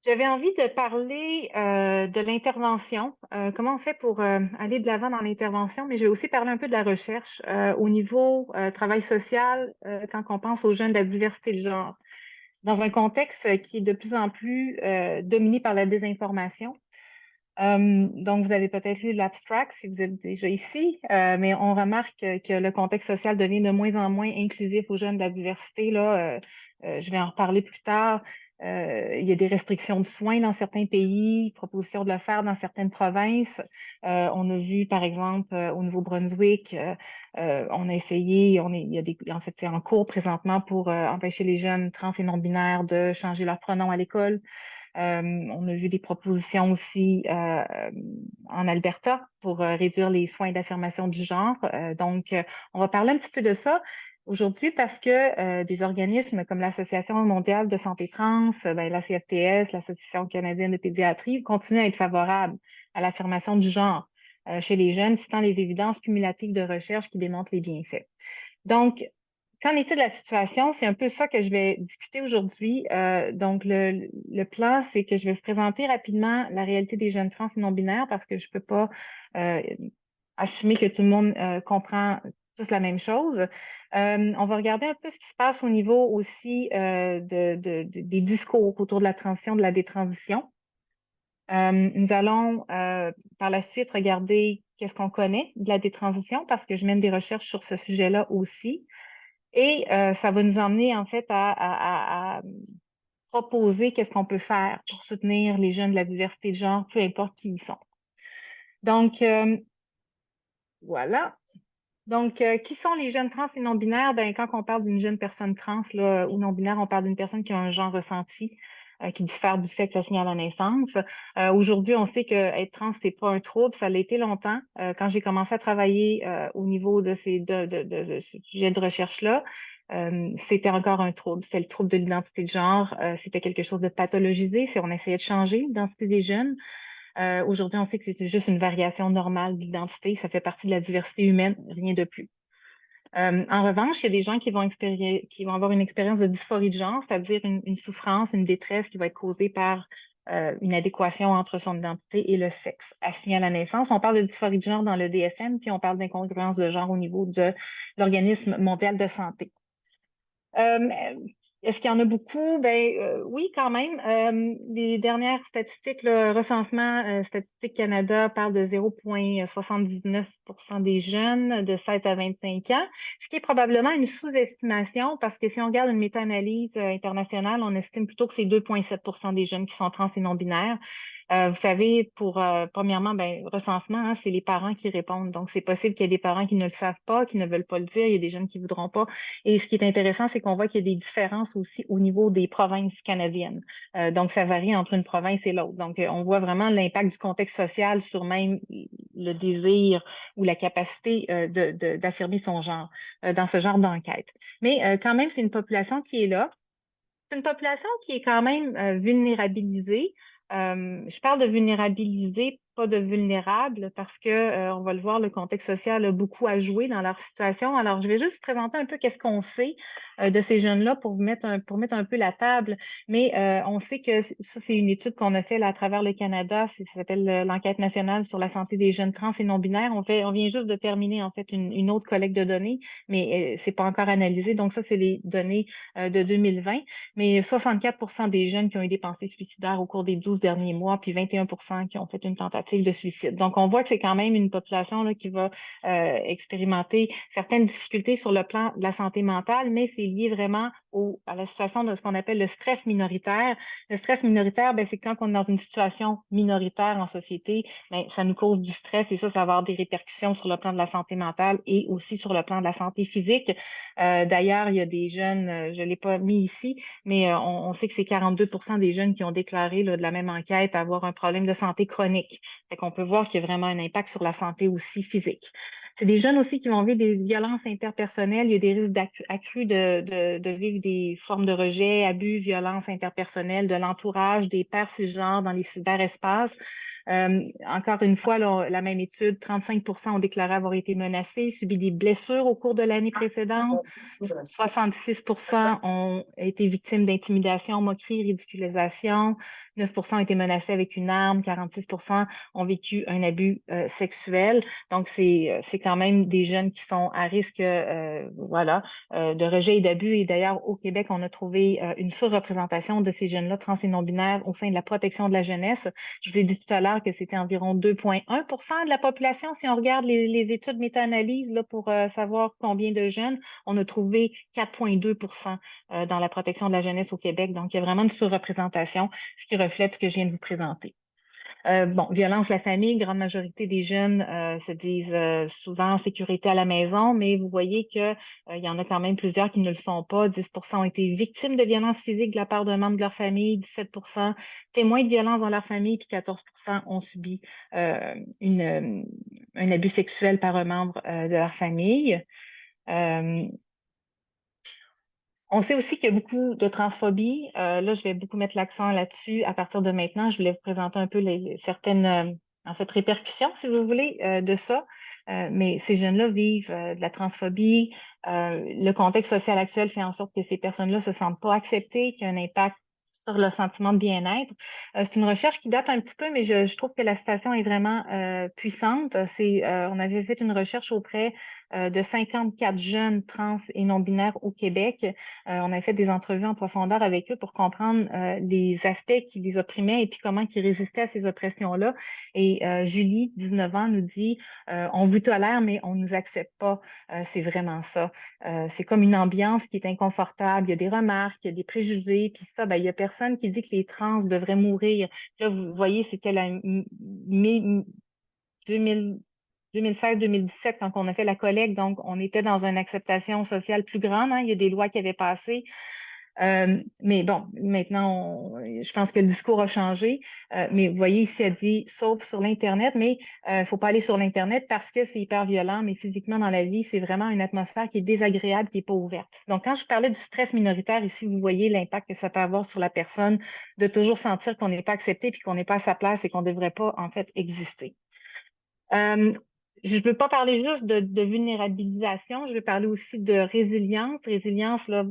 J'avais envie de parler de l'intervention, comment on fait pour aller de l'avant dans l'intervention, mais je vais aussi parler un peu de la recherche au niveau travail social quand on pense aux jeunes de la diversité de genre, dans un contexte qui est de plus en plus dominé par la désinformation. Donc, vous avez peut-être lu l'abstract si vous êtes déjà ici, mais on remarque que le contexte social devient de moins en moins inclusif aux jeunes de la diversité. Là, je vais en reparler plus tard. Il y a des restrictions de soins dans certains pays, proposition de le faire dans certaines provinces. On a vu, par exemple, au Nouveau-Brunswick, on a essayé, en fait, c'est en cours présentement pour empêcher les jeunes trans et non-binaires de changer leur pronom à l'école. On a vu des propositions aussi en Alberta pour réduire les soins d'affirmation du genre. Donc, on va parler un petit peu de ça aujourd'hui parce que des organismes comme l'Association mondiale de santé trans, ben, la CFTS, l'Association canadienne de pédiatrie continuent à être favorables à l'affirmation du genre chez les jeunes, citant les évidences cumulatives de recherche qui démontrent les bienfaits. Donc, qu'en est-il de la situation? C'est un peu ça que je vais discuter aujourd'hui. Donc, le plan, c'est que je vais vous présenter rapidement la réalité des jeunes trans et non-binaires parce que je peux pas euh, assumer que tout le monde comprend tous la même chose. On va regarder un peu ce qui se passe au niveau aussi des discours autour de la transition, de la détransition. Nous allons par la suite regarder qu'est-ce qu'on connaît de la détransition parce que je mène des recherches sur ce sujet-là aussi. Et ça va nous emmener en fait à proposer qu'est-ce qu'on peut faire pour soutenir les jeunes de la diversité de genre, peu importe qui ils sont. Donc, voilà. Donc, qui sont les jeunes trans et non-binaires? Ben, quand on parle d'une jeune personne trans là, ou non-binaire, on parle d'une personne qui a un genre ressenti qui diffère du sexe assigné à la naissance. Aujourd'hui, on sait que être trans, c'est pas un trouble. Ça l'a été longtemps. Quand j'ai commencé à travailler au niveau de ce sujet de recherche-là, c'était encore un trouble. C'était le trouble de l'identité de genre. C'était quelque chose de pathologisé. On essayait de changer l'identité des jeunes. Aujourd'hui, on sait que c'est juste une variation normale d'identité. Ça fait partie de la diversité humaine, rien de plus. En revanche, il y a des gens qui vont avoir une expérience de dysphorie de genre, c'est-à-dire une souffrance, une détresse qui va être causée par une adéquation entre son identité et le sexe assigné à la naissance. On parle de dysphorie de genre dans le DSM, puis on parle d'incongruence de genre au niveau de l'Organisme mondial de santé. Euh, Est-ce qu'il y en a beaucoup? Ben, oui, quand même. Les dernières statistiques, le recensement Statistique Canada parle de 0,79% des jeunes de 7 à 25 ans, ce qui est probablement une sous-estimation parce que si on regarde une méta-analyse internationale, on estime plutôt que c'est 2,7% des jeunes qui sont trans et non-binaires. Vous savez, premièrement, ben, recensement, hein, c'est les parents qui répondent. Donc, c'est possible qu'il y ait des parents qui ne le savent pas, qui ne veulent pas le dire. Il y a des jeunes qui voudront pas. Et ce qui est intéressant, c'est qu'on voit qu'il y a des différences aussi au niveau des provinces canadiennes. Donc, ça varie entre une province et l'autre. Donc, on voit vraiment l'impact du contexte social sur même le désir ou la capacité d'affirmer son genre dans ce genre d'enquête. Mais quand même, c'est une population qui est là. C'est une population qui est quand même vulnérabilisée. Je parle de vulnérabilisée, pas de vulnérable, parce que on va le voir, le contexte social a beaucoup à jouer dans leur situation. Alors, je vais juste présenter un peu qu'est-ce qu'on sait de ces jeunes-là pour mettre un peu la table. Mais on sait que ça, c'est une étude qu'on a fait là, à travers le Canada. Ça s'appelle l'enquête nationale sur la santé des jeunes trans et non-binaires. On vient juste de terminer en fait une autre collecte de données, mais c'est pas encore analysé. Donc ça, c'est les données de 2020. Mais 64% des jeunes qui ont eu des pensées suicidaires au cours des 12 derniers mois, puis 21% qui ont fait une tentative de suicide. Donc, on voit que c'est quand même une population là, qui va expérimenter certaines difficultés sur le plan de la santé mentale, mais c'est lié vraiment à la situation de ce qu'on appelle le stress minoritaire. Le stress minoritaire, ben, c'est quand on est dans une situation minoritaire en société, ben, ça nous cause du stress et ça va avoir des répercussions sur le plan de la santé mentale et aussi sur le plan de la santé physique. D'ailleurs, il y a des jeunes, je ne l'ai pas mis ici, mais on sait que c'est 42% des jeunes qui ont déclaré là, de la même enquête avoir un problème de santé chronique. Fait qu'on peut voir qu'il y a vraiment un impact sur la santé aussi physique. C'est des jeunes aussi qui vont vivre des violences interpersonnelles. Il y a des risques accrus de vivre des formes de rejet, abus, violences interpersonnelles de l'entourage, des pairs cisgenres dans les cyberespaces. Encore une fois, là, la même étude, 35% ont déclaré avoir été menacés, subi des blessures au cours de l'année précédente. 66% ont été victimes d'intimidation, moquerie, ridiculisation. 9 ont été menacés avec une arme, 46 ont vécu un abus sexuel. Donc, c'est quand même des jeunes qui sont à risque voilà, de rejet et d'abus. Et d'ailleurs, au Québec, on a trouvé une sous-représentation de ces jeunes-là trans et non-binaires au sein de la protection de la jeunesse. Je vous ai dit tout à l'heure que c'était environ 2,1 de la population. Si on regarde les études méta-analyses là, pour savoir combien de jeunes, on a trouvé 4,2 dans la protection de la jeunesse au Québec. Donc, il y a vraiment une sous-représentation, ce qui reflète ce que je viens de vous présenter. Bon, violence de la famille, grande majorité des jeunes se disent souvent en sécurité à la maison, mais vous voyez que il y en a quand même plusieurs qui ne le sont pas. 10 ont été victimes de violences physiques de la part d'un membre de leur famille, 17 témoins de violences dans leur famille, puis 14 ont subi un abus sexuel par un membre de leur famille. Euh, on sait aussi qu'il y a beaucoup de transphobie. Là, je vais beaucoup mettre l'accent là-dessus à partir de maintenant. Je voulais vous présenter un peu certaines en fait, répercussions, si vous voulez, de ça. Mais ces jeunes-là vivent de la transphobie. Le contexte social actuel fait en sorte que ces personnes-là se sentent pas acceptées, qu'il y a un impact sur le sentiment de bien-être. C'est une recherche qui date un petit peu, mais je trouve que la citation est vraiment puissante. On avait fait une recherche auprès de 54 jeunes trans et non-binaires au Québec. On a fait des entrevues en profondeur avec eux pour comprendre les aspects qui les opprimaient et puis comment ils résistaient à ces oppressions-là. Et Julie, 19 ans, nous dit on vous tolère, mais on ne nous accepte pas. C'est vraiment ça. C'est comme une ambiance qui est inconfortable. Il y a des remarques, il y a des préjugés, puis ça, ben, il y a personne qui dit que les trans devraient mourir. Là, vous voyez, c'était la 2000 2016-2017, quand on a fait la collecte, donc on était dans une acceptation sociale plus grande, hein. Il y a des lois qui avaient passé. Mais bon, maintenant, je pense que le discours a changé. Mais vous voyez, ici, elle dit sauf sur l'Internet, mais il faut pas aller sur l'Internet parce que c'est hyper violent, mais physiquement dans la vie, c'est vraiment une atmosphère qui est désagréable, qui est pas ouverte. Donc, quand je parlais du stress minoritaire, ici, vous voyez l'impact que ça peut avoir sur la personne de toujours sentir qu'on n'est pas accepté puis qu'on n'est pas à sa place et qu'on ne devrait pas, en fait, exister. Euh, je ne veux pas parler juste de vulnérabilisation, je veux parler aussi de résilience. Résilience, là,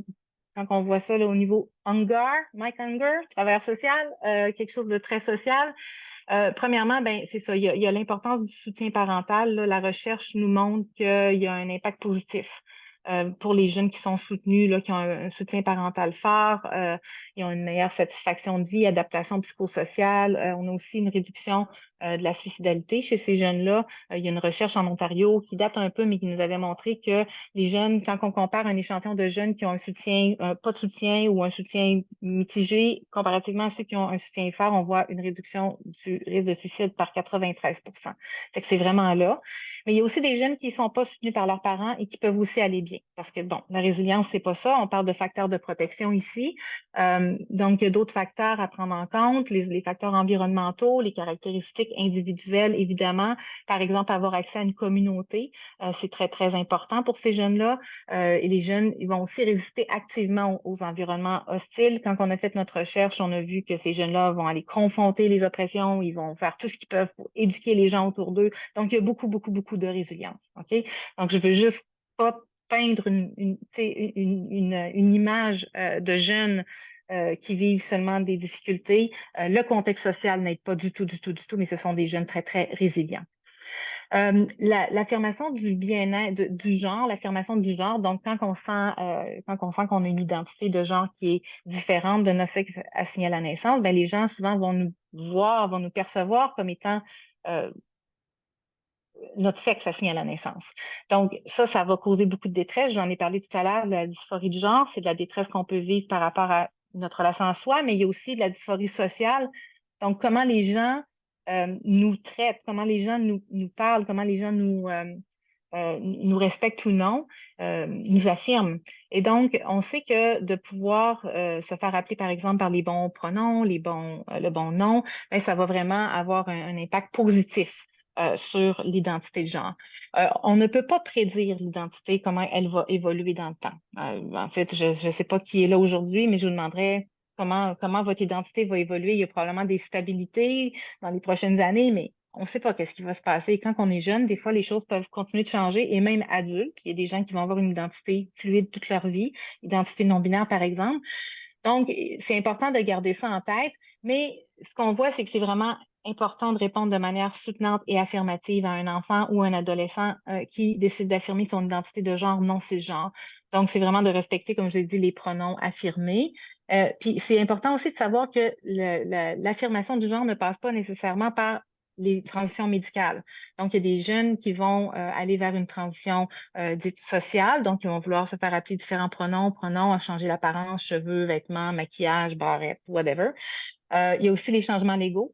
quand on voit ça là, au niveau hunger, Mike Hunger, travailleur social, quelque chose de très social. Premièrement, ben, c'est ça, il y a l'importance du soutien parental. Là. La recherche nous montre qu'il y a un impact positif pour les jeunes qui sont soutenus, là, qui ont un soutien parental fort, ils ont une meilleure satisfaction de vie, adaptation psychosociale. On a aussi une réduction de la suicidalité chez ces jeunes-là. Il y a une recherche en Ontario qui date un peu, mais qui nous avait montré que les jeunes, quand on compare un échantillon de jeunes qui ont un soutien, pas de soutien ou un soutien mitigé, comparativement à ceux qui ont un soutien fort, on voit une réduction du risque de suicide par 93 Fait que c'est vraiment là. Mais il y a aussi des jeunes qui ne sont pas soutenus par leurs parents et qui peuvent aussi aller bien. Parce que, bon, la résilience, c'est pas ça. On parle de facteurs de protection ici. Donc, il y a d'autres facteurs à prendre en compte, les facteurs environnementaux, les caractéristiques individuelles, évidemment. Par exemple, avoir accès à une communauté, c'est très, très important pour ces jeunes-là. Et les jeunes, ils vont aussi résister activement aux environnements hostiles. Quand on a fait notre recherche, on a vu que ces jeunes-là vont aller confronter les oppressions, ils vont faire tout ce qu'ils peuvent pour éduquer les gens autour d'eux. Donc, il y a beaucoup, beaucoup, beaucoup de résilience. OK? Donc, je veux juste pas peindre une image de jeunes qui vivent seulement des difficultés. Le contexte social n'aide pas du tout, du tout, du tout, mais ce sont des jeunes très, très résilients. L'affirmation du bien-être, du genre, l'affirmation du genre, donc quand on sent qu'on a une identité de genre qui est différente de notre sexe assigné à la naissance, ben, les gens souvent vont nous voir, vont nous percevoir comme étant notre sexe assigné à la naissance. Donc, ça va causer beaucoup de détresse. J'en ai parlé tout à l'heure, la dysphorie de genre, c'est de la détresse qu'on peut vivre par rapport à notre relation à soi, mais il y a aussi de la dysphorie sociale. Donc, comment les gens nous traitent, comment les gens nous parlent, comment les gens nous respectent ou non, nous affirment. Et donc, on sait que de pouvoir se faire appeler, par exemple, par les bons pronoms, le bon nom, ben, ça va vraiment avoir un impact positif sur l'identité de genre. On ne peut pas prédire l'identité, comment elle va évoluer dans le temps. En fait, je ne sais pas qui est là aujourd'hui, mais je vous demanderais comment votre identité va évoluer. Il y a probablement des stabilités dans les prochaines années, mais on ne sait pas qu'est-ce qui va se passer. Quand on est jeune, des fois, les choses peuvent continuer de changer, et même adulte, il y a des gens qui vont avoir une identité fluide toute leur vie, identité non-binaire, par exemple. Donc, c'est important de garder ça en tête, Mais ce qu'on voit, c'est que c'est vraiment important de répondre de manière soutenante et affirmative à un enfant ou un adolescent qui décide d'affirmer son identité de genre non cisgenre. Donc, c'est vraiment de respecter, comme je l'ai dit, les pronoms affirmés. Puis, c'est important aussi de savoir que l'affirmation du genre ne passe pas nécessairement par les transitions médicales. Donc, il y a des jeunes qui vont aller vers une transition dite sociale, donc ils vont vouloir se faire appeler différents pronoms, changer l'apparence, cheveux, vêtements, maquillage, barrette, whatever. Il y a aussi les changements légaux.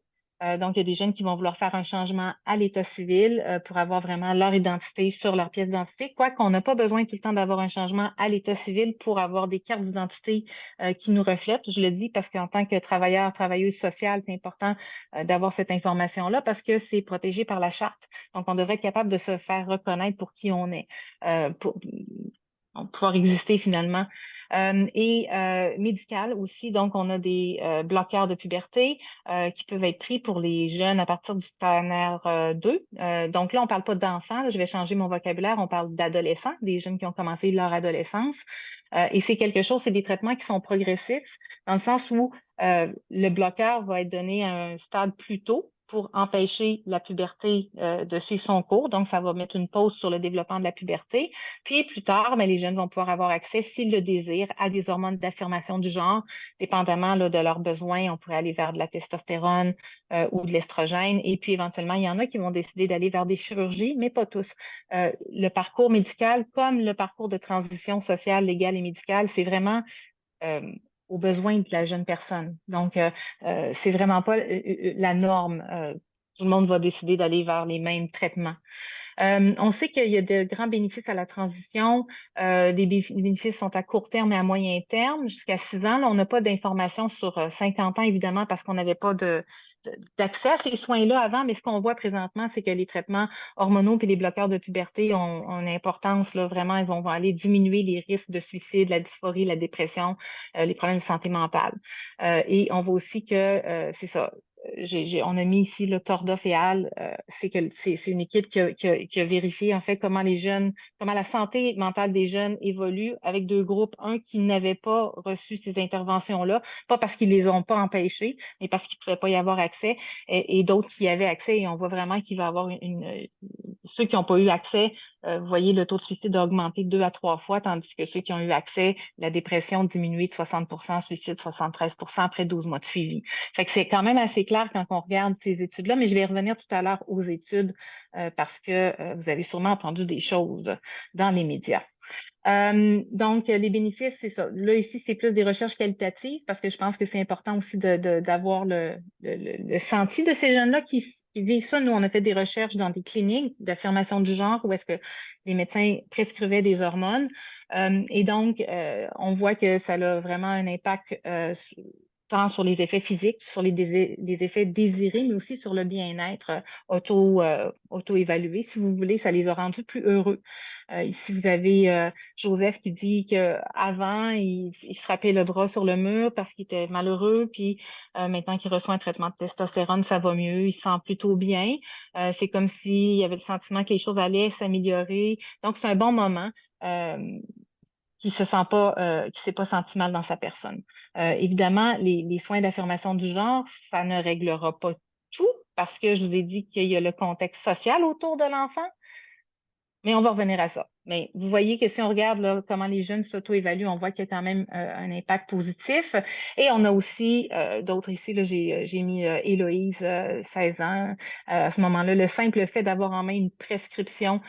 Donc, il y a des jeunes qui vont vouloir faire un changement à l'état civil pour avoir vraiment leur identité sur leur pièce d'identité, quoiqu'on n'a pas besoin tout le temps d'avoir un changement à l'état civil pour avoir des cartes d'identité qui nous reflètent. Je le dis parce qu'en tant que travailleur, travailleuse sociale, c'est important d'avoir cette information-là parce que c'est protégé par la charte. Donc, on devrait être capable de se faire reconnaître pour qui on est, pour pouvoir exister finalement. Médical aussi, donc on a des bloqueurs de puberté qui peuvent être pris pour les jeunes à partir du ternaire 2. Donc là, on parle pas d'enfants, là, je vais changer mon vocabulaire, on parle d'adolescents, des jeunes qui ont commencé leur adolescence. Et c'est quelque chose, c'est des traitements qui sont progressifs, dans le sens où le bloqueur va être donné à un stade plus tôt pour empêcher la puberté de suivre son cours. Donc, ça va mettre une pause sur le développement de la puberté. Puis plus tard, mais les jeunes vont pouvoir avoir accès, s'ils le désirent, à des hormones d'affirmation du genre, dépendamment là, de leurs besoins. On pourrait aller vers de la testostérone ou de l'estrogène. Et puis éventuellement, il y en a qui vont décider d'aller vers des chirurgies, mais pas tous. Le parcours médical, comme le parcours de transition sociale, légale et médicale, c'est vraiment euh, aux besoins de la jeune personne. Donc, c'est vraiment pas la norme. Tout le monde va décider d'aller vers les mêmes traitements. On sait qu'il y a de grands bénéfices à la transition. Les bénéfices sont à court terme et à moyen terme. Jusqu'à 6 ans, là, on n'a pas d'informations sur 50 ans, évidemment, parce qu'on n'avait pas d'accès à ces soins-là avant. Mais ce qu'on voit présentement, c'est que les traitements hormonaux et les bloqueurs de puberté ont une importance. Là, vraiment, ils vont aller diminuer les risques de suicide, la dysphorie, la dépression, les problèmes de santé mentale. Et on voit aussi que, c'est ça, on a mis ici le Tordoff et Al, c'est une équipe qui a vérifié en fait comment les jeunes, comment la santé mentale des jeunes évolue avec deux groupes, un qui n'avait pas reçu ces interventions-là, pas parce qu'ils les ont pas empêchés, mais parce qu'il ne pouvait pas y avoir accès, et d'autres qui y avaient accès, et on voit vraiment qu'il va y avoir ceux qui n'ont pas eu accès, vous voyez, le taux de suicide a augmenté 2 à 3 fois, tandis que ceux qui ont eu accès, la dépression diminué de 60%, suicide 73% après 12 mois de suivi. Fait que c'est quand même assez clair quand on regarde ces études-là, mais je vais revenir tout à l'heure aux études parce que vous avez sûrement entendu des choses dans les médias. Donc, les bénéfices, c'est ça. Là, ici, c'est plus des recherches qualitatives parce que je pense que c'est important aussi d'avoir le senti de ces jeunes-là qui vivent ça. Nous, on a fait des recherches dans des cliniques d'affirmation du genre où est-ce que les médecins prescrivaient des hormones. Et donc, on voit que ça a vraiment un impact tant sur les effets physiques, sur les effets désirés, mais aussi sur le bien-être auto-évalué. Si vous voulez, ça les a rendus plus heureux. Ici, vous avez Joseph qui dit qu'avant, il se frappait le bras sur le mur parce qu'il était malheureux, puis maintenant qu'il reçoit un traitement de testostérone, ça va mieux, il se sent plutôt bien. C'est comme s'il y avait le sentiment que les choses allaient s'améliorer. Donc, c'est un bon moment. Euh, qui s'est pas senti mal dans sa personne. Évidemment, les soins d'affirmation du genre, ça ne réglera pas tout parce que je vous ai dit qu'il y a le contexte social autour de l'enfant, mais on va revenir à ça. Mais vous voyez que si on regarde là, comment les jeunes s'auto-évaluent, on voit qu'il y a quand même un impact positif. Et on a aussi d'autres ici, là, j'ai mis Héloïse, 16 ans. À ce moment-là, le simple fait d'avoir en main une prescription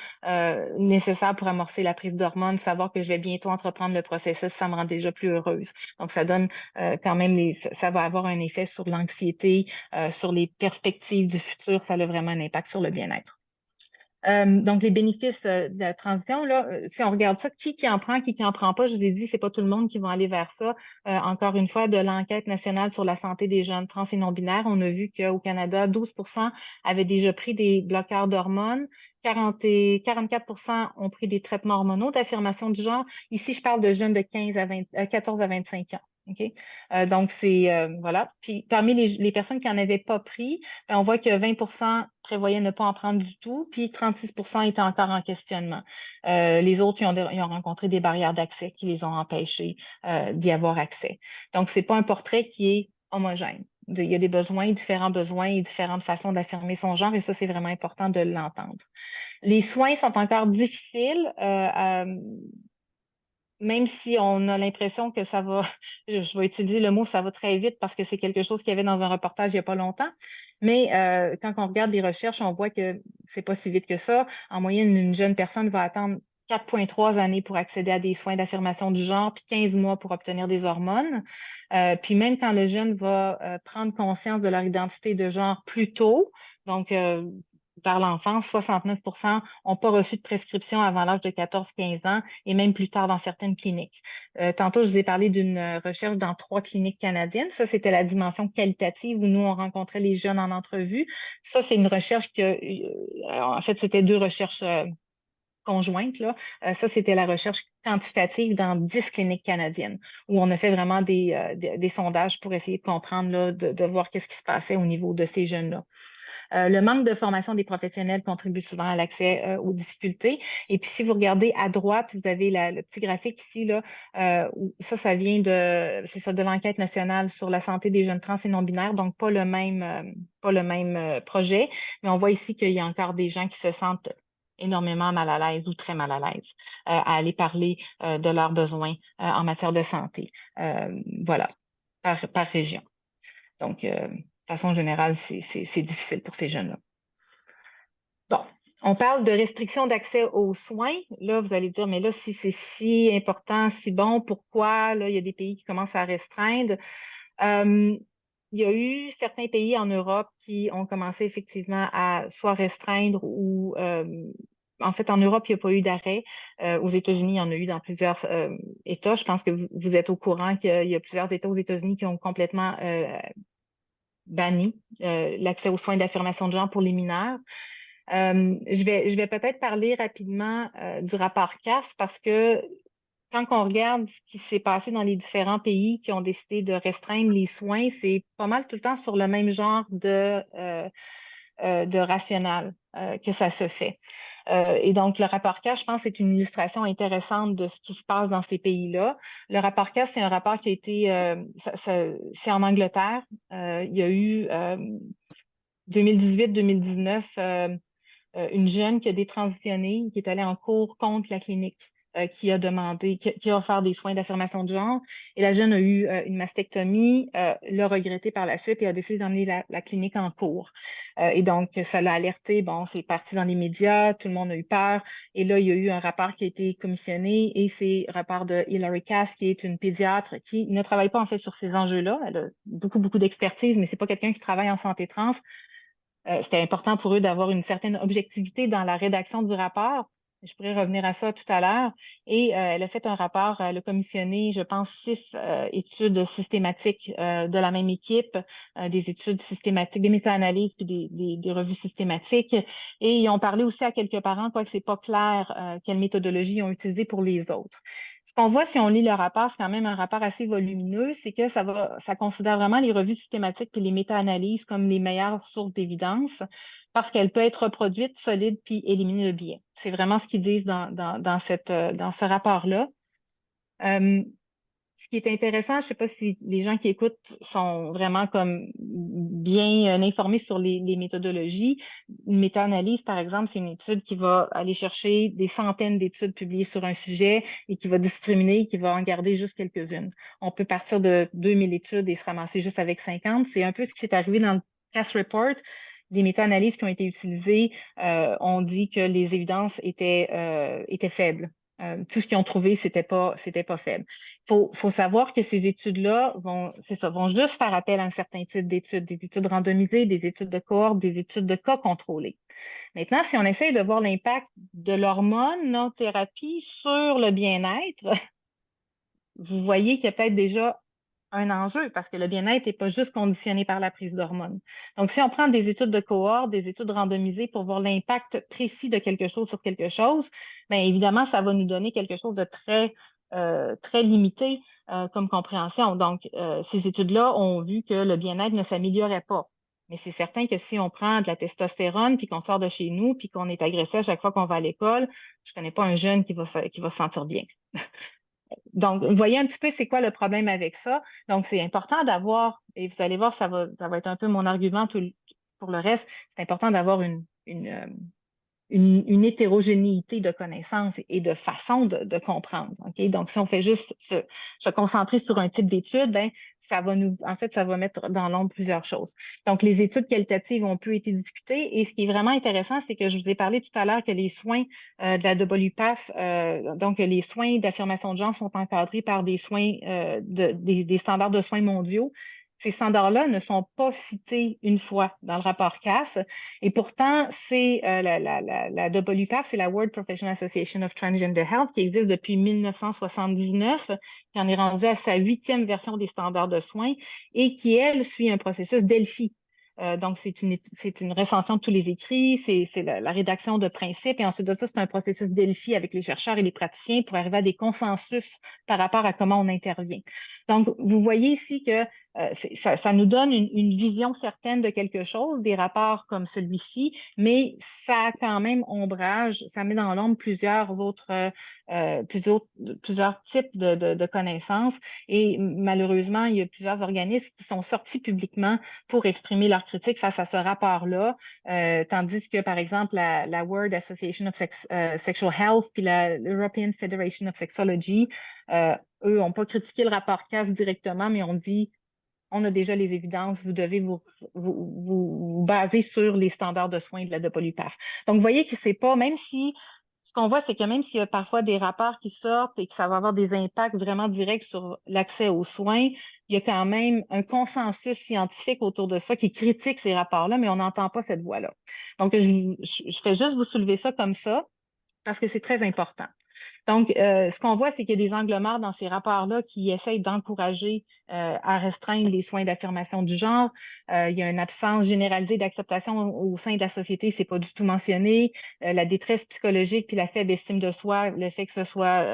nécessaire pour amorcer la prise d'hormones, savoir que je vais bientôt entreprendre le processus, ça me rend déjà plus heureuse. Donc, ça donne quand même, ça va avoir un effet sur l'anxiété, sur les perspectives du futur. Ça a vraiment un impact sur le bien-être. Donc, les bénéfices de la transition, là, si on regarde ça, qui en prend, qui en prend pas, je vous ai dit, c'est pas tout le monde qui va aller vers ça. Encore une fois, de l'enquête nationale sur la santé des jeunes trans et non-binaires, on a vu qu'au Canada, 12% avaient déjà pris des bloqueurs d'hormones, 44% ont pris des traitements hormonaux d'affirmation du genre. Ici, je parle de jeunes de 14 à 25 ans. OK? Donc, voilà. Puis, parmi les personnes qui n'en avaient pas pris, on voit que 20% prévoyaient ne pas en prendre du tout, puis 36% étaient encore en questionnement. Les autres, ils ont rencontré des barrières d'accès qui les ont empêchés d'y avoir accès. Donc, c'est pas un portrait qui est homogène. Il y a des besoins, différents besoins et différentes façons d'affirmer son genre, et ça, c'est vraiment important de l'entendre. Les soins sont encore difficiles, même si on a l'impression que ça va, je vais utiliser le mot ça va très vite parce que c'est quelque chose qu'il y avait dans un reportage il n'y a pas longtemps. Mais quand on regarde les recherches, on voit que c'est pas si vite que ça. En moyenne, une jeune personne va attendre 4,3 années pour accéder à des soins d'affirmation du genre, puis 15 mois pour obtenir des hormones. Puis même quand le jeune va prendre conscience de leur identité de genre plus tôt, donc vers l'enfance, 69 n'ont pas reçu de prescription avant l'âge de 14-15 ans et même plus tard dans certaines cliniques. Tantôt, je vous ai parlé d'une recherche dans 3 cliniques canadiennes. Ça, c'était la dimension qualitative où nous, on rencontrait les jeunes en entrevue. Ça, c'est une recherche en fait, c'était 2 recherches conjointes, là. Ça, c'était la recherche quantitative dans 10 cliniques canadiennes où on a fait vraiment des sondages pour essayer de comprendre, là, de voir qu'est-ce qui se passait au niveau de ces jeunes-là. Le manque de formation des professionnels contribue souvent à l'accès aux difficultés. Et puis, si vous regardez à droite, vous avez le petit graphique ici, là, où ça vient c'est ça, de l'enquête nationale sur la santé des jeunes trans et non-binaires, donc pas le même projet, mais on voit ici qu'il y a encore des gens qui se sentent énormément mal à l'aise ou très mal à l'aise à aller parler de leurs besoins en matière de santé. Voilà, par région. Donc, de façon générale, c'est difficile pour ces jeunes-là. Bon, on parle de restriction d'accès aux soins. Là, vous allez dire, mais là, si c'est si important, si bon, pourquoi? Là, il y a des pays qui commencent à restreindre. Euh, il y a eu certains pays en Europe qui ont commencé effectivement à soit restreindre ou en fait, en Europe, il n'y a pas eu d'arrêt. Aux États-Unis, il y en a eu dans plusieurs États. Je pense que vous êtes au courant qu'il y a plusieurs États aux États-Unis qui ont complètement banni l'accès aux soins d'affirmation de genre pour les mineurs. Je vais peut-être parler rapidement du rapport CAS parce que quand on regarde ce qui s'est passé dans les différents pays qui ont décidé de restreindre les soins, c'est pas mal tout le temps sur le même genre de rationale que ça se fait. Et donc, le rapport CAS, je pense, est une illustration intéressante de ce qui se passe dans ces pays-là. Le rapport CAS, c'est un rapport qui a été, c'est en Angleterre. Il y a eu 2018-2019 une jeune qui a détransitionné, qui est allée en cours contre la clinique, qui a demandé, qui a offert des soins d'affirmation de genre. Et la jeune a eu une mastectomie, l'a regretté par la suite et a décidé d'emmener la clinique en cours. Et donc, ça l'a alerté. Bon, c'est parti dans les médias, tout le monde a eu peur. Et là, il y a eu un rapport qui a été commissionné et c'est le rapport de Hilary Cass, qui est une pédiatre qui ne travaille pas en fait sur ces enjeux-là. Elle a beaucoup d'expertise, mais c'est pas quelqu'un qui travaille en santé trans. C'était important pour eux d'avoir une certaine objectivité dans la rédaction du rapport. Je pourrais revenir à ça tout à l'heure. Et elle a fait un rapport, elle a commissionné, je pense, 6 études systématiques de la même équipe, des études systématiques, des méta-analyses puis des revues systématiques. Et ils ont parlé aussi à quelques parents, quoi que c'est pas clair quelle méthodologie ils ont utilisée pour les autres. Ce qu'on voit si on lit le rapport, c'est quand même un rapport assez volumineux, c'est que ça considère vraiment les revues systématiques et les méta-analyses comme les meilleures sources d'évidence parce qu'elle peut être reproduite, solide, puis éliminer le biais. C'est vraiment ce qu'ils disent dans ce rapport-là. Euh, Ce qui est intéressant, je ne sais pas si les gens qui écoutent sont vraiment comme bien informés sur les méthodologies. Une méta-analyse, par exemple, c'est une étude qui va aller chercher des centaines d'études publiées sur un sujet et qui va discriminer, qui va en garder juste quelques-unes. On peut partir de 2000 études et se ramasser juste avec 50. C'est un peu ce qui s'est arrivé dans le CAS Report. Les méta-analyses qui ont été utilisées ont dit que les évidences étaient faibles. Tout ce qu'ils ont trouvé, c'était pas faible. Faut savoir que ces études-là vont juste faire appel à un certain type d'études, des études randomisées, des études de cohorte, des études de cas contrôlés. Maintenant, si on essaye de voir l'impact de l'hormone non-thérapie sur le bien-être, vous voyez qu'il y a peut-être déjà un enjeu parce que le bien-être n'est pas juste conditionné par la prise d'hormones. Donc, si on prend des études de cohorte, des études randomisées pour voir l'impact précis de quelque chose sur quelque chose, bien évidemment, ça va nous donner quelque chose de très limité comme compréhension. Donc, ces études-là ont vu que le bien-être ne s'améliorait pas. Mais c'est certain que si on prend de la testostérone, puis qu'on sort de chez nous, puis qu'on est agressé à chaque fois qu'on va à l'école, je connais pas un jeune qui va se sentir bien. Donc, vous voyez un petit peu c'est quoi le problème avec ça. Donc, c'est important d'avoir, et vous allez voir, ça va être un peu mon argument pour le reste, c'est important d'avoir une hétérogénéité de connaissances et de façons de comprendre. OK? Donc, si on fait juste se concentrer sur un type d'étude, ben, en fait, ça va mettre dans l'ombre plusieurs choses. Donc, les études qualitatives ont pu être discutées et ce qui est vraiment intéressant, c'est que je vous ai parlé tout à l'heure que les soins de la WPATH, donc les soins d'affirmation de genre sont encadrés par des soins, des standards de soins mondiaux. Ces standards-là ne sont pas cités une fois dans le rapport CAS, et pourtant, c'est la WPATH, c'est la World Professional Association of Transgender Health, qui existe depuis 1979, qui en est rendue à sa 8e version des standards de soins et qui, elle, suit un processus Delphi. Donc, c'est une recension de tous les écrits, c'est la rédaction de principes, et ensuite de ça, c'est un processus Delphi avec les chercheurs et les praticiens pour arriver à des consensus par rapport à comment on intervient. Donc, vous voyez ici que ça nous donne une vision certaine de quelque chose, des rapports comme celui-ci, mais ça a quand même ombrage, ça met dans l'ombre plusieurs types de connaissances. Et malheureusement, il y a plusieurs organismes qui sont sortis publiquement pour exprimer leur critique face à ce rapport-là, tandis que, par exemple, la World Association of Sexual Health puis l'European Federation of Sexology, eux n'ont pas critiqué le rapport CAS directement, mais ont dit on a déjà les évidences, vous devez vous baser sur les standards de soins de la WPATH. Donc, vous voyez que c'est pas, même si, ce qu'on voit, c'est que même s'il y a parfois des rapports qui sortent et que ça va avoir des impacts vraiment directs sur l'accès aux soins, il y a quand même un consensus scientifique autour de ça qui critique ces rapports-là, mais on n'entend pas cette voix-là. Donc, je fais juste vous soulever ça comme ça parce que c'est très important. Donc, ce qu'on voit, c'est qu'il y a des angles morts dans ces rapports-là qui essayent d'encourager à restreindre les soins d'affirmation du genre. Il y a une absence généralisée d'acceptation au sein de la société, c'est pas du tout mentionné. La détresse psychologique puis la faible estime de soi, le fait que ce soit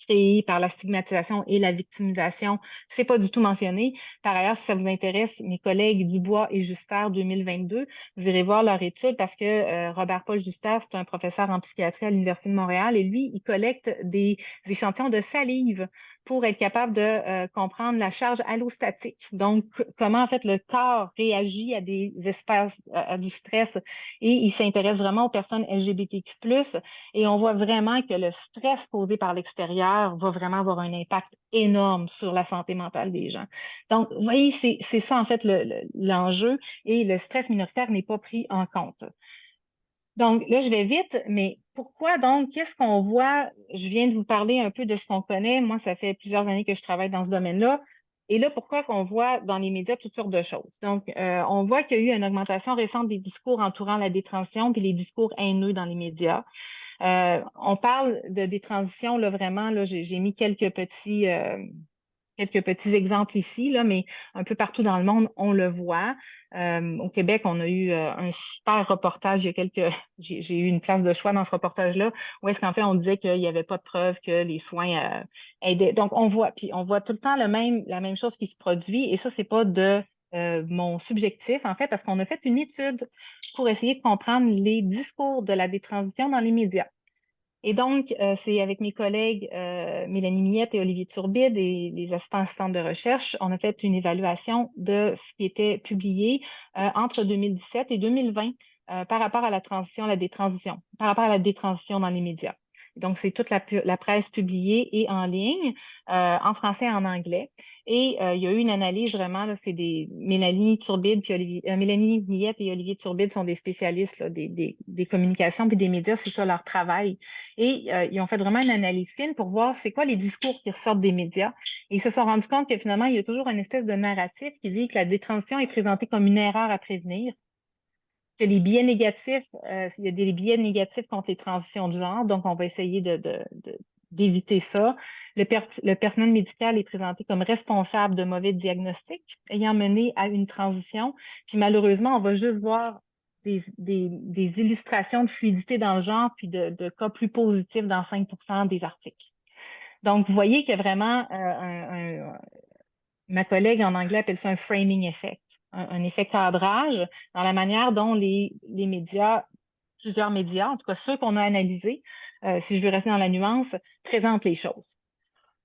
créé par la stigmatisation et la victimisation, c'est pas du tout mentionné. Par ailleurs, si ça vous intéresse, mes collègues Dubois et Juster 2022, vous irez voir leur étude parce que Robert-Paul Juster, c'est un professeur en psychiatrie à l'Université de Montréal et lui, il collecte des échantillons de salive pour être capable de comprendre la charge allostatique. Donc, comment en fait le corps réagit à des espaces, à du stress. Et il s'intéresse vraiment aux personnes LGBTQ+. Et on voit vraiment que le stress causé par l'extérieur va vraiment avoir un impact énorme sur la santé mentale des gens. Donc, vous voyez, c'est ça en fait l'enjeu et le stress minoritaire n'est pas pris en compte. Donc là, je vais vite, mais pourquoi donc, qu'est-ce qu'on voit? Je viens de vous parler un peu de ce qu'on connaît. Moi, ça fait plusieurs années que je travaille dans ce domaine-là. Et là, pourquoi qu'on voit dans les médias toutes sortes de choses? Donc, on voit qu'il y a eu une augmentation récente des discours entourant la détransition puis les discours haineux dans les médias. On parle de détransition, là, vraiment, là, j'ai mis quelques petits exemples ici, là, mais un peu partout dans le monde, on le voit. Au Québec, on a eu un super reportage il y a j'ai eu une place de choix dans ce reportage-là, où est-ce qu'en fait, on disait qu'il n'y avait pas de preuve que les soins aidaient. Donc, puis on voit tout le temps la même chose qui se produit, et ça, c'est pas de mon subjectif, en fait, parce qu'on a fait une étude pour essayer de comprendre les discours de la détransition dans les médias. Et donc, c'est avec mes collègues Mélanie Millette et Olivier Turbide et les assistants de recherche, on a fait une évaluation de ce qui était publié entre 2017 et 2020 par rapport à la détransition, par rapport à la détransition dans les médias. Donc, c'est toute la presse publiée et en ligne, en français et en anglais. Et il y a eu une analyse vraiment, là, c'est des Mélanie Turbide puis Mélanie Millette et Olivier Turbide sont des spécialistes là, des communications puis des médias, c'est ça leur travail. Et ils ont fait vraiment une analyse fine pour voir c'est quoi les discours qui ressortent des médias. Et ils se sont rendus compte que finalement, il y a toujours une espèce de narratif qui dit que la détransition est présentée comme une erreur à prévenir, que les biais négatifs, il y a des biais négatifs contre les transitions de genre, donc on va essayer d'éviter ça. Le personnel médical est présenté comme responsable de mauvais diagnostics ayant mené à une transition. Puis malheureusement, on va juste voir des illustrations de fluidité dans le genre, puis de cas plus positifs dans 5% des articles. Donc, vous voyez qu'il y a vraiment ma collègue en anglais appelle ça un framing effect, un effet cadrage dans la manière dont les médias, plusieurs médias, en tout cas ceux qu'on a analysés, si je veux rester dans la nuance, présentent les choses.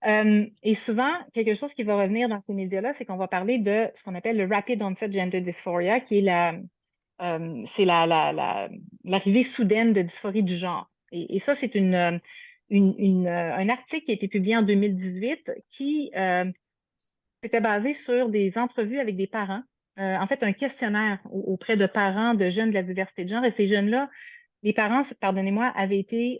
Et souvent, quelque chose qui va revenir dans ces médias-là, c'est qu'on va parler de ce qu'on appelle le Rapid Onset Gender Dysphoria, qui est l'arrivée soudaine de dysphorie du genre. Et ça, c'est un article qui a été publié en 2018 qui s'était basé sur des entrevues avec des parents. En fait, un questionnaire auprès de parents de jeunes de la diversité de genre. Et ces jeunes-là, les parents, pardonnez-moi, avaient été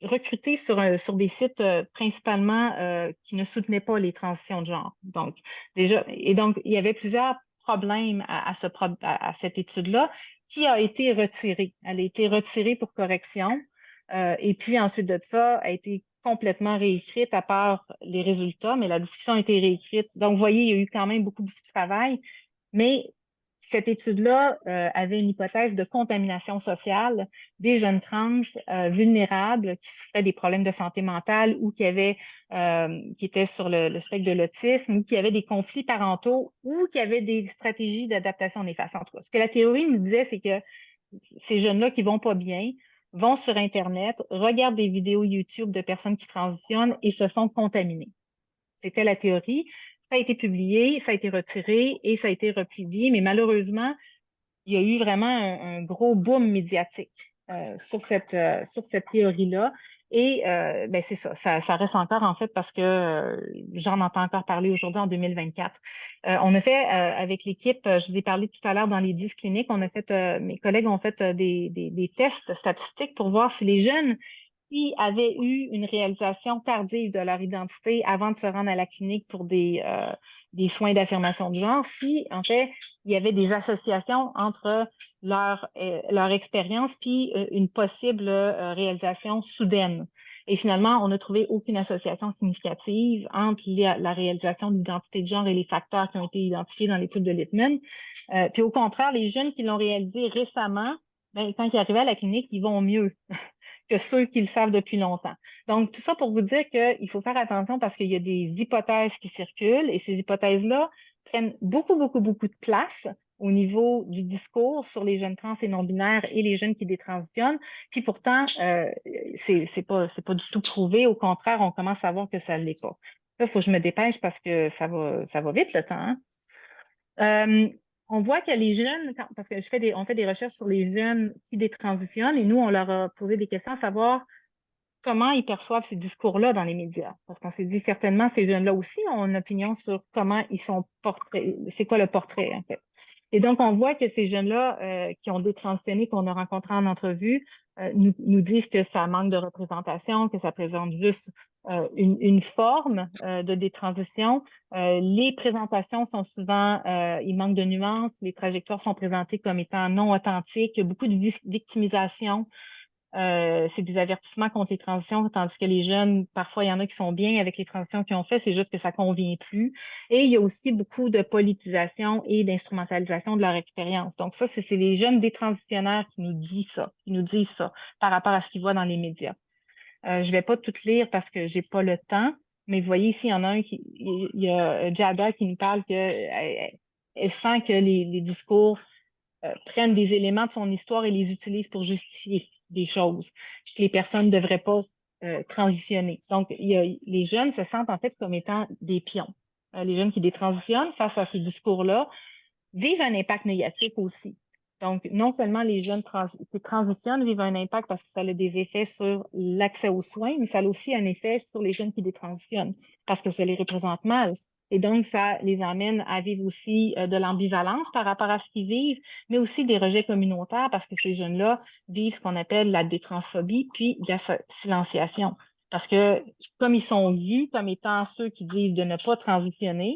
recrutés sur des sites principalement qui ne soutenaient pas les transitions de genre. Donc, déjà, et donc, il y avait plusieurs problèmes à cette étude-là qui a été retirée. Elle a été retirée pour correction. Et puis ensuite de ça, a été complètement réécrite à part les résultats, mais la discussion a été réécrite. Donc, vous voyez, il y a eu quand même beaucoup de travail, mais cette étude-là avait une hypothèse de contamination sociale des jeunes trans vulnérables qui souffraient des problèmes de santé mentale ou qui étaient sur le spectre de l'autisme ou qui avaient des conflits parentaux ou qui avaient des stratégies d'adaptation néfastes. En tout cas, ce que la théorie nous disait, c'est que ces jeunes-là qui vont pas bien vont sur Internet, regardent des vidéos YouTube de personnes qui transitionnent et se font contaminer. C'était la théorie. Ça a été publié, ça a été retiré et ça a été republié, mais malheureusement, il y a eu vraiment un gros boom médiatique sur cette théorie-là. Et ben c'est ça, ça reste encore en fait parce que j'en entends encore parler aujourd'hui en 2024. On a fait avec l'équipe, je vous ai parlé tout à l'heure dans les 10 cliniques, mes collègues ont fait des tests statistiques pour voir si les jeunes qui avaient eu une réalisation tardive de leur identité avant de se rendre à la clinique pour des soins d'affirmation de genre, si, en fait, il y avait des associations entre leur expérience puis une possible réalisation soudaine. Et finalement, on n'a trouvé aucune association significative entre la réalisation de l'identité de genre et les facteurs qui ont été identifiés dans l'étude de Littman. Puis au contraire, les jeunes qui l'ont réalisé récemment, ben, quand ils arrivaient à la clinique, ils vont mieux que ceux qui le savent depuis longtemps. Donc, tout ça pour vous dire qu'il faut faire attention parce qu'il y a des hypothèses qui circulent et ces hypothèses-là prennent beaucoup, beaucoup, beaucoup de place au niveau du discours sur les jeunes trans et non-binaires et les jeunes qui détransitionnent. Puis pourtant, c'est pas du tout prouvé. Au contraire, on commence à voir que ça ne l'est pas. Là, il faut que je me dépêche parce que ça va vite le temps, hein? Euh, on voit que les jeunes, parce que on fait des recherches sur les jeunes qui détransitionnent et nous, on leur a posé des questions à savoir comment ils perçoivent ces discours-là dans les médias. Parce qu'on s'est dit certainement, ces jeunes-là aussi ont une opinion sur comment ils sont portraits, c'est quoi le portrait, en fait. Et donc, on voit que ces jeunes-là qui ont détransitionné, qu'on a rencontrés en entrevue, nous disent que ça manque de représentation, que ça présente juste une forme de détransition. Les présentations sont souvent, il manque de nuances, les trajectoires sont présentées comme étant non authentiques, il y a beaucoup de victimisation. C'est des avertissements contre les transitions, tandis que les jeunes, parfois, il y en a qui sont bien avec les transitions qu'ils ont fait, c'est juste que ça convient plus. Et il y a aussi beaucoup de politisation et d'instrumentalisation de leur expérience. Donc ça, c'est les jeunes détransitionnaires qui nous disent ça par rapport à ce qu'ils voient dans les médias. Je vais pas tout lire parce que j'ai pas le temps, mais vous voyez ici, il y en a il y a Jada qui nous parle que elle sent que les discours prennent des éléments de son histoire et les utilisent pour justifier des choses que les personnes ne devraient pas transitionner. Donc, les jeunes se sentent en fait comme étant des pions. Les jeunes qui détransitionnent face à ces discours-là vivent un impact négatif aussi. Donc, non seulement les jeunes qui transitionnent vivent un impact parce que ça a des effets sur l'accès aux soins, mais ça a aussi un effet sur les jeunes qui détransitionnent parce que ça les représente mal. Et donc, ça les amène à vivre aussi de l'ambivalence par rapport à ce qu'ils vivent, mais aussi des rejets communautaires parce que ces jeunes-là vivent ce qu'on appelle la détransphobie, puis de la silenciation. Parce que comme ils sont vus comme étant ceux qui disent de ne pas transitionner,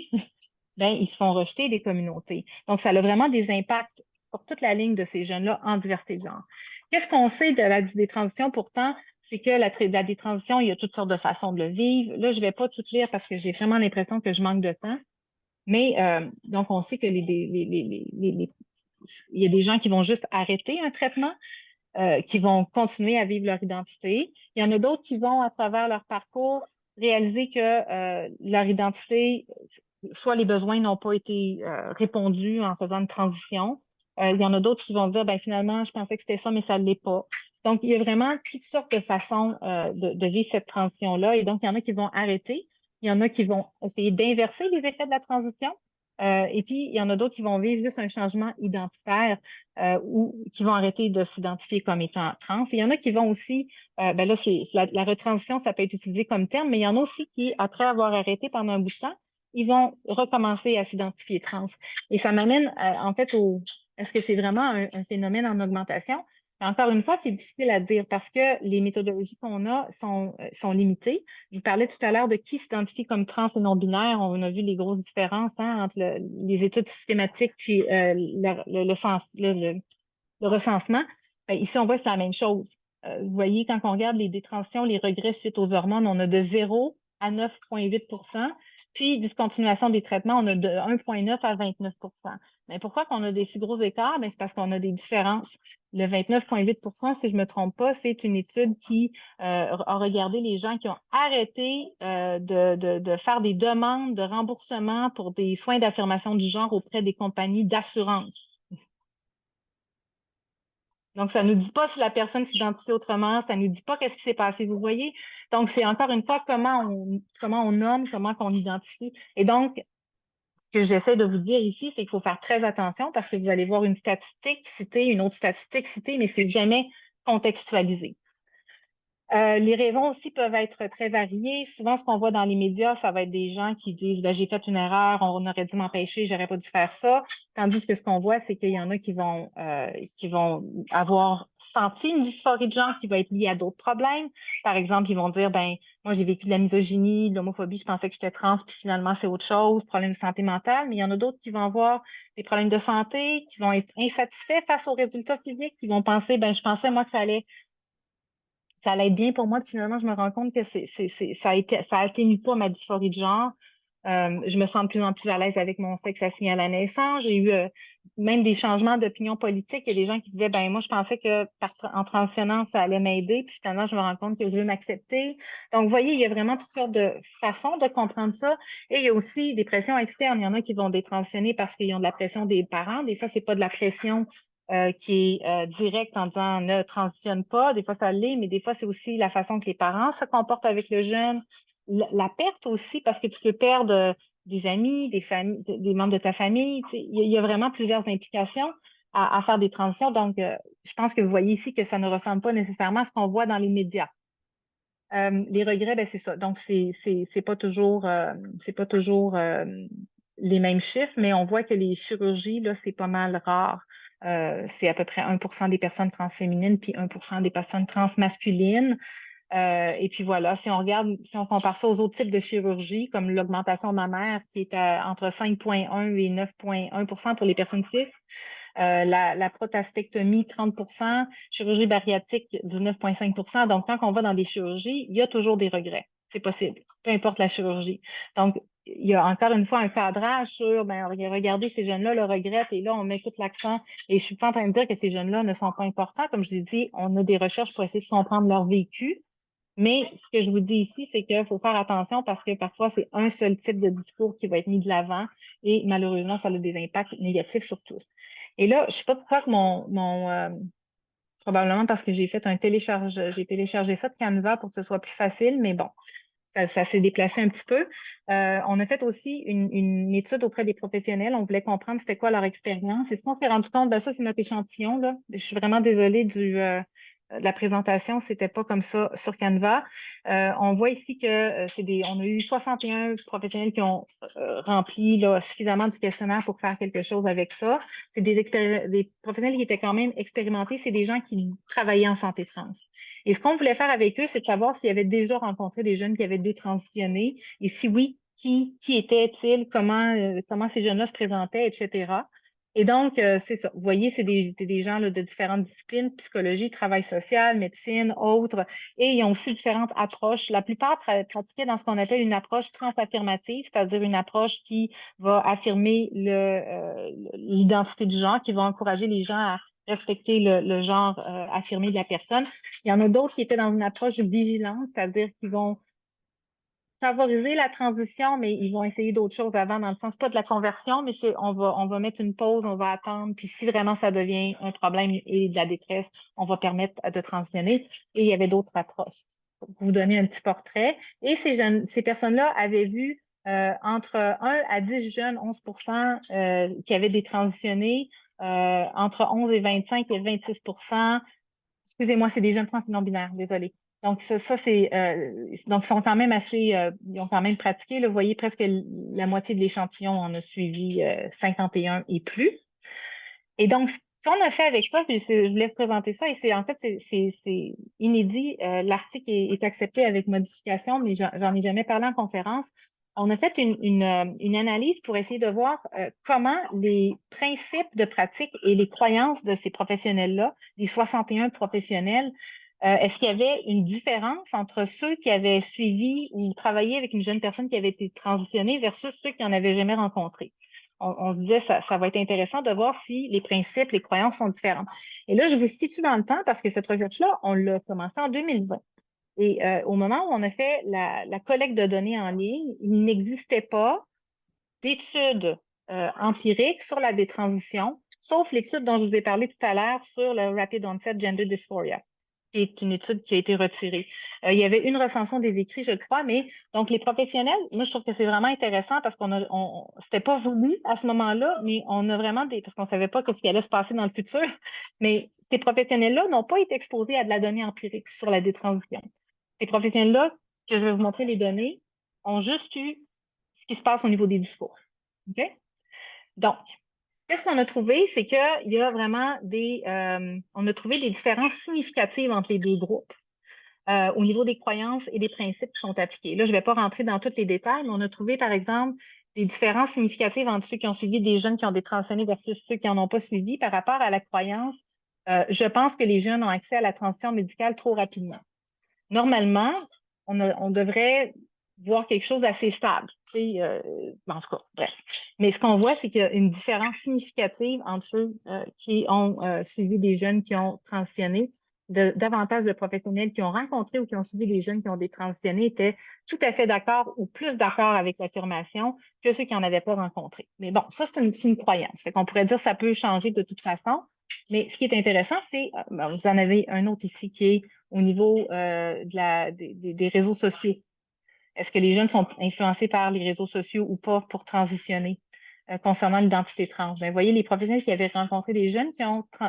ben, ils se font rejeter des communautés. Donc, ça a vraiment des impacts sur toute la ligne de ces jeunes-là en diversité de genre. Qu'est-ce qu'on sait de la détransition pourtant? C'est que la détransition, il y a toutes sortes de façons de le vivre. Là, je ne vais pas tout lire parce que j'ai vraiment l'impression que je manque de temps. Mais donc, on sait que il y a des gens qui vont juste arrêter un traitement, qui vont continuer à vivre leur identité. Il y en a d'autres qui vont, à travers leur parcours, réaliser que leur identité, soit les besoins n'ont pas été répondus en faisant une transition. Il y en a d'autres qui vont dire, ben finalement, je pensais que c'était ça, mais ça ne l'est pas. Donc, il y a vraiment toutes sortes de façons de vivre cette transition-là. Et donc, il y en a qui vont arrêter, il y en a qui vont essayer d'inverser les effets de la transition. Et puis, il y en a d'autres qui vont vivre juste un changement identitaire ou qui vont arrêter de s'identifier comme étant trans. Et il y en a qui vont aussi, ben là, la retransition, ça peut être utilisé comme terme, mais il y en a aussi qui, après avoir arrêté pendant un bout de temps, ils vont recommencer à s'identifier trans. Et ça m'amène, en fait, est-ce que c'est vraiment un phénomène en augmentation? Encore une fois, c'est difficile à dire parce que les méthodologies qu'on a sont limitées. Je vous parlais tout à l'heure de qui s'identifie comme trans et non-binaire. On a vu les grosses différences entre les études systématiques puis le recensement. Ben, ici, on voit que c'est la même chose. Vous voyez, quand on regarde les détransitions, les regrets suite aux hormones, on a de 0 à 9,8 puis discontinuation des traitements, on a de 1,9 à 29 Mais pourquoi qu'on a des si gros écarts? Ben, c'est parce qu'on a des différences. Le 29,8 si je ne me trompe pas, c'est une étude qui a regardé les gens qui ont arrêté de faire des demandes de remboursement pour des soins d'affirmation du genre auprès des compagnies d'assurance. Donc, ça ne nous dit pas si la personne s'identifie autrement, ça ne nous dit pas qu'est-ce qui s'est passé, vous voyez. Donc, c'est encore une fois comment on nomme, comment on identifie. Et donc, ce que j'essaie de vous dire ici, c'est qu'il faut faire très attention parce que vous allez voir une statistique citée, une autre statistique citée, mais c'est jamais contextualisé. Les raisons aussi peuvent être très variées. Souvent, ce qu'on voit dans les médias, ça va être des gens qui disent ben, j'ai fait une erreur, on aurait dû m'empêcher, j'aurais pas dû faire ça. Tandis que ce qu'on voit, c'est qu'il y en a qui vont avoir senti une dysphorie de genre qui va être liée à d'autres problèmes. Par exemple, ils vont dire ben moi j'ai vécu de la misogynie, de l'homophobie, je pensais que j'étais trans, puis finalement c'est autre chose, problème de santé mentale. Mais il y en a d'autres qui vont avoir des problèmes de santé, qui vont être insatisfaits face aux résultats physiques, qui vont penser ben je pensais moi que ça allait être bien pour moi, puis finalement, je me rends compte que ça atténue pas ma dysphorie de genre. Je me sens de plus en plus à l'aise avec mon sexe assigné à la naissance. J'ai eu même des changements d'opinion politique. Il y a des gens qui disaient, ben moi, je pensais que en transitionnant, ça allait m'aider, puis finalement, je me rends compte que je veux m'accepter. Donc, vous voyez, il y a vraiment toutes sortes de façons de comprendre ça. Et il y a aussi des pressions externes. Il y en a qui vont détransitionner parce qu'ils ont de la pression des parents. Des fois, c'est pas de la pression qui est directe en disant ne transitionne pas. Des fois, ça l'est, mais des fois, c'est aussi la façon que les parents se comportent avec le jeune. La perte aussi, parce que tu peux perdre des amis, des familles, des membres de ta famille. Tu sais, il y a vraiment plusieurs implications à faire des transitions. Donc, je pense que vous voyez ici que ça ne ressemble pas nécessairement à ce qu'on voit dans les médias. Les regrets, ben c'est ça. Donc, c'est pas toujours les mêmes chiffres, mais on voit que les chirurgies, là, c'est pas mal rare. C'est à peu près 1% des personnes transféminines, puis 1% des personnes transmasculines. Et puis voilà, si on compare ça aux autres types de chirurgie, comme l'augmentation mammaire qui est entre 5,1 et 9,1 pour les personnes cis, la protastectomie 30 chirurgie bariatrique 19,5 Donc, quand on va dans des chirurgies, il y a toujours des regrets. C'est possible, peu importe la chirurgie. Donc, il y a encore une fois un cadrage sur, ben, regardez, ces jeunes-là le regrettent et là, on met tout l'accent. Et je suis pas en train de dire que ces jeunes-là ne sont pas importants. Comme je l'ai dit, on a des recherches pour essayer de comprendre leur vécu. Mais ce que je vous dis ici, c'est qu'il faut faire attention parce que parfois, c'est un seul type de discours qui va être mis de l'avant et malheureusement, ça a des impacts négatifs sur tous. Et là, je sais pas pourquoi que probablement parce que j'ai téléchargé ça de Canva pour que ce soit plus facile, mais bon, ça s'est déplacé un petit peu. On a fait aussi une étude auprès des professionnels. On voulait comprendre c'était quoi leur expérience. Et ce qu'on s'est rendu compte, ben ça, c'est notre échantillon, là. Je suis vraiment désolée de la présentation, c'était pas comme ça sur Canva. On voit ici que on a eu 61 professionnels qui ont rempli là, suffisamment du questionnaire pour faire quelque chose avec ça. C'est des professionnels qui étaient quand même expérimentés, c'est des gens qui travaillaient en santé trans. Et ce qu'on voulait faire avec eux, c'est de savoir s'ils avaient déjà rencontré des jeunes qui avaient détransitionné et si oui, qui étaient-ils, comment ces jeunes-là se présentaient, etc. Et donc, c'est ça. Vous voyez, c'est des gens là, de différentes disciplines, psychologie, travail social, médecine, autres, et ils ont aussi différentes approches. La plupart pratiquaient dans ce qu'on appelle une approche transaffirmative, c'est-à-dire une approche qui va affirmer l'identité du genre, qui va encourager les gens à respecter le genre affirmé de la personne. Il y en a d'autres qui étaient dans une approche vigilante, c'est-à-dire qu'ils vont favoriser la transition, mais ils vont essayer d'autres choses avant, dans le sens pas de la conversion, mais on va mettre une pause, on va attendre, puis si vraiment ça devient un problème et de la détresse, on va permettre de transitionner. Et il y avait d'autres approches. Pour vous donner un petit portrait. Et ces personnes-là avaient vu entre 1 à 10 jeunes, 11 qui avaient des transitionnés, entre 11 et 25, il y a 26. Excusez-moi, c'est des jeunes trans et non-binaires, désolé. Donc, donc, ils sont quand même ils ont quand même pratiqué. Là, vous voyez, presque la moitié de l'échantillon en a suivi 51 et plus. Et donc, ce qu'on a fait avec ça, puis je voulais vous présenter ça, et en fait, c'est inédit. L'article est accepté avec modification, mais j'en ai jamais parlé en conférence. On a fait une analyse pour essayer de voir comment les principes de pratique et les croyances de ces professionnels-là, les 61 professionnels, est-ce qu'il y avait une différence entre ceux qui avaient suivi ou travaillé avec une jeune personne qui avait été transitionnée versus ceux qui n'en avaient jamais rencontré? On se disait, ça va être intéressant de voir si les principes, les croyances sont différentes. Et là, je vous situe dans le temps parce que cette recherche-là, on l'a commencé en 2020. Et au moment où on a fait la collecte de données en ligne, il n'existait pas d'études empiriques sur la détransition, sauf l'étude dont je vous ai parlé tout à l'heure sur le Rapid Onset Gender Dysphoria, qui est une étude qui a été retirée. Il y avait une recension des écrits, je crois, mais donc les professionnels, moi je trouve que c'est vraiment intéressant parce c'était pas voulu à ce moment-là, mais on a vraiment parce qu'on savait pas ce qui allait se passer dans le futur, mais ces professionnels-là n'ont pas été exposés à de la donnée empirique sur la détransition. Ces professionnels-là, que je vais vous montrer les données, ont juste eu ce qui se passe au niveau des discours. OK? Donc, qu'est-ce qu'on a trouvé? C'est qu'il y a vraiment on a trouvé des différences significatives entre les deux groupes au niveau des croyances et des principes qui sont appliqués. Là, je ne vais pas rentrer dans tous les détails, mais on a trouvé, par exemple, des différences significatives entre ceux qui ont suivi des jeunes qui ont des transitionné versus ceux qui n'en ont pas suivi par rapport à la croyance. Je pense que les jeunes ont accès à la transition médicale trop rapidement. Normalement, on devrait voir quelque chose d'assez stable. En tout cas, bref. Mais ce qu'on voit, c'est qu'il y a une différence significative entre ceux qui ont suivi des jeunes qui ont transitionné. Davantage de professionnels qui ont rencontré ou qui ont suivi des jeunes qui ont des transitionnés étaient tout à fait d'accord ou plus d'accord avec l'affirmation que ceux qui n'en avaient pas rencontré. Mais bon, ça, c'est une croyance. Fait qu'on pourrait dire que ça peut changer de toute façon. Mais ce qui est intéressant, c'est, vous en avez un autre ici qui est au niveau des réseaux sociaux. Est-ce que les jeunes sont influencés par les réseaux sociaux ou pas pour transitionner concernant l'identité trans? Bien, vous voyez, les professionnels qui avaient rencontré des jeunes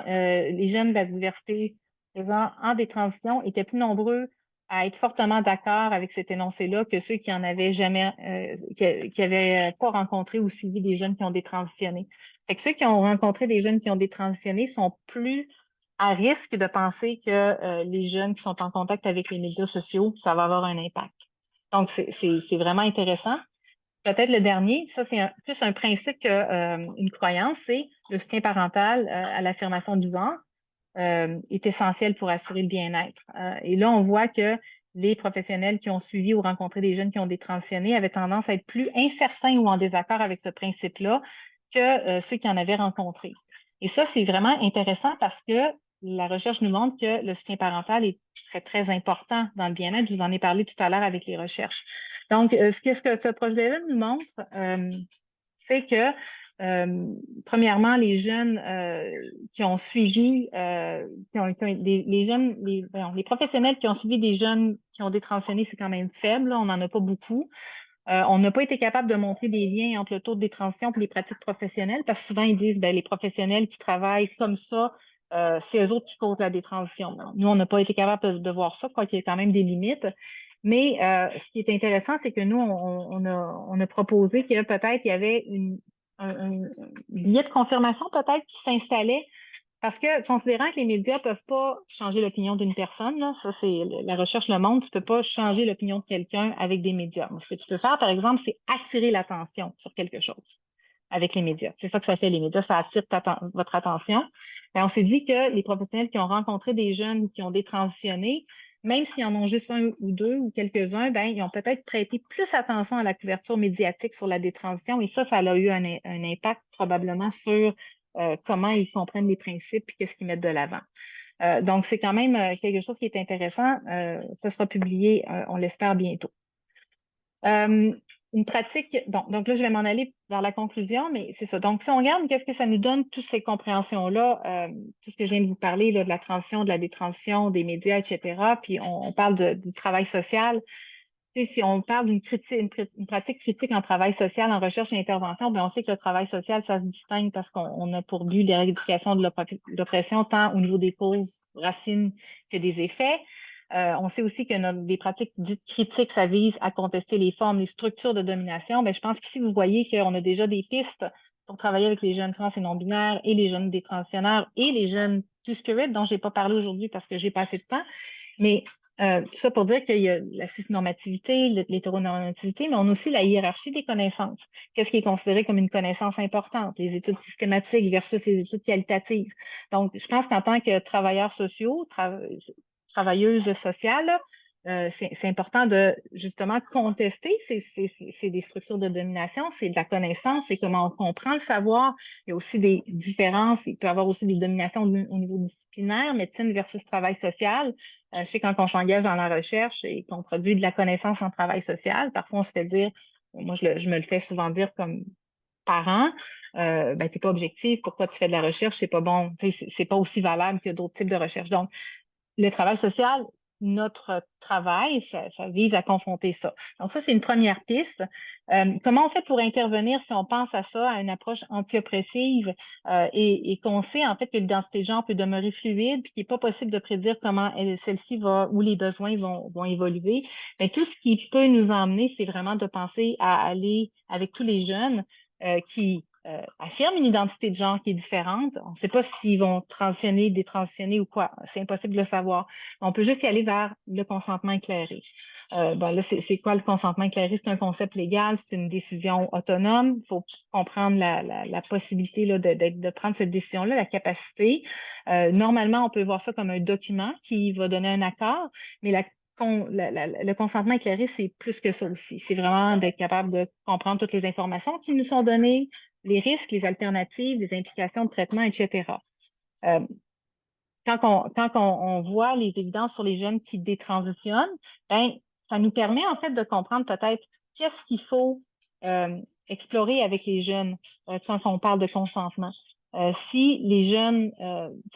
les jeunes de la diversité présents en des transitions étaient plus nombreux à être fortement d'accord avec cet énoncé-là que ceux qui en avaient jamais, qui avaient pas rencontré ou suivi des jeunes qui ont détransitionné. Fait que ceux qui ont rencontré des jeunes qui ont détransitionné sont plus à risque de penser que les jeunes qui sont en contact avec les médias sociaux, ça va avoir un impact. Donc, c'est vraiment intéressant. Peut-être le dernier, ça, plus un principe qu'une croyance, c'est le soutien parental à l'affirmation du genre est essentiel pour assurer le bien-être. Et là, on voit que les professionnels qui ont suivi ou rencontré des jeunes qui ont détransitionné avaient tendance à être plus incertains ou en désaccord avec ce principe-là que ceux qui en avaient rencontré. Et ça, c'est vraiment intéressant parce que la recherche nous montre que le soutien parental est très, très important dans le bien-être. Je vous en ai parlé tout à l'heure avec les recherches. Donc, ce que ce projet-là nous montre, c'est que, premièrement, les jeunes qui ont suivi, les professionnels qui ont suivi des jeunes qui ont détransitionné, c'est quand même faible, là, on n'en a pas beaucoup. On n'a pas été capable de montrer des liens entre le taux de détransition et les pratiques professionnelles parce que souvent, ils disent ben, les professionnels qui travaillent comme ça, c'est eux autres qui causent la détransition. Nous, on n'a pas été capable de voir ça. Je crois qu'il y a quand même des limites. Mais ce qui est intéressant, c'est que nous, on a proposé qu'il y peut-être il y avait un billet de confirmation peut-être qui s'installait parce que, considérant que les médias ne peuvent pas changer l'opinion d'une personne, là, ça, c'est la recherche le montre, tu ne peux pas changer l'opinion de quelqu'un avec des médias. Ce que tu peux faire, par exemple, c'est attirer l'attention sur quelque chose avec les médias. C'est ça que ça fait, les médias, ça attire votre attention. Ben, on s'est dit que les professionnels qui ont rencontré des jeunes qui ont détransitionné, même s'ils en ont juste un ou deux ou quelques-uns, ben, ils ont peut-être prêté plus attention à la couverture médiatique sur la détransition et ça a eu un impact probablement sur comment ils comprennent les principes et qu'est-ce qu'ils mettent de l'avant. Donc, c'est quand même quelque chose qui est intéressant. Ça sera publié, on l'espère, bientôt. Euh, une pratique, bon, donc là, je vais m'en aller vers la conclusion, mais c'est ça. Donc, si on regarde, qu'est-ce que ça nous donne, toutes ces compréhensions-là, tout ce que je viens de vous parler, là, de la transition, de la détransition, des médias, etc., puis on parle du travail social. Tu sais, si on parle d'une critique, une pratique critique en travail social, en recherche et intervention, ben on sait que le travail social, ça se distingue parce qu'on a pour but l'éradication de l'oppression, tant au niveau des causes, racines, que des effets. On sait aussi que des pratiques dites critiques, ça vise à contester les formes, les structures de domination. Ben, je pense qu'ici, vous voyez qu'on a déjà des pistes pour travailler avec les jeunes trans et non-binaires et les jeunes détransitionnaires et les jeunes two-spirit, dont je n'ai pas parlé aujourd'hui parce que j'ai pas assez de temps. Mais tout ça pour dire qu'il y a la cisnormativité, l'hétéronormativité, mais on a aussi la hiérarchie des connaissances. Qu'est-ce qui est considéré comme une connaissance importante? Les études systématiques versus les études qualitatives. Donc, je pense qu'en tant que travailleurs sociaux, travailleuses sociales, c'est important de justement contester des structures de domination, c'est de la connaissance, c'est comment on comprend le savoir. Il y a aussi des différences, il peut y avoir aussi des dominations au niveau disciplinaire, médecine versus travail social. Je sais quand on s'engage dans la recherche et qu'on produit de la connaissance en travail social, parfois on se fait dire, moi je me le fais souvent dire comme parent, ben, t'es pas objectif, pourquoi tu fais de la recherche, c'est pas bon, c'est pas aussi valable que d'autres types de recherche. Donc, le travail social, notre travail, ça vise à confronter ça. Donc, ça, c'est une première piste. Comment on fait pour intervenir si on pense à ça, à une approche anti-oppressive et qu'on sait en fait que l'identité de genre peut demeurer fluide puis qu'il n'est pas possible de prédire comment celle-ci va, où les besoins vont évoluer. Mais tout ce qui peut nous emmener, c'est vraiment de penser à aller avec tous les jeunes qui affirment une identité de genre qui est différente. On ne sait pas s'ils vont transitionner, détransitionner ou quoi. C'est impossible de le savoir. On peut juste y aller vers le consentement éclairé. Bon, là, c'est quoi le consentement éclairé? C'est un concept légal, c'est une décision autonome. Il faut comprendre la possibilité là, de prendre cette décision-là, la capacité. Normalement, on peut voir ça comme un document qui va donner un accord, mais le consentement éclairé, c'est plus que ça aussi. C'est vraiment d'être capable de comprendre toutes les informations qui nous sont données, les risques, les alternatives, les implications de traitement, etc. Euh, quand on voit les évidences sur les jeunes qui détransitionnent, ben, ça nous permet en fait de comprendre peut-être qu'est-ce qu'il faut explorer avec les jeunes quand on parle de consentement. Si les jeunes,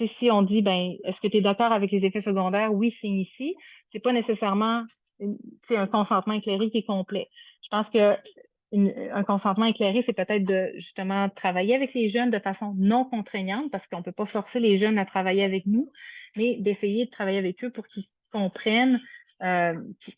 si on dit, ben, est-ce que tu es d'accord avec les effets secondaires? Oui, signe ici. C'est pas nécessairement un consentement éclairé qui est complet. Je pense que un consentement éclairé, c'est peut-être de justement travailler avec les jeunes de façon non contraignante, parce qu'on ne peut pas forcer les jeunes à travailler avec nous, mais d'essayer de travailler avec eux pour qu'ils comprennent, qu'ils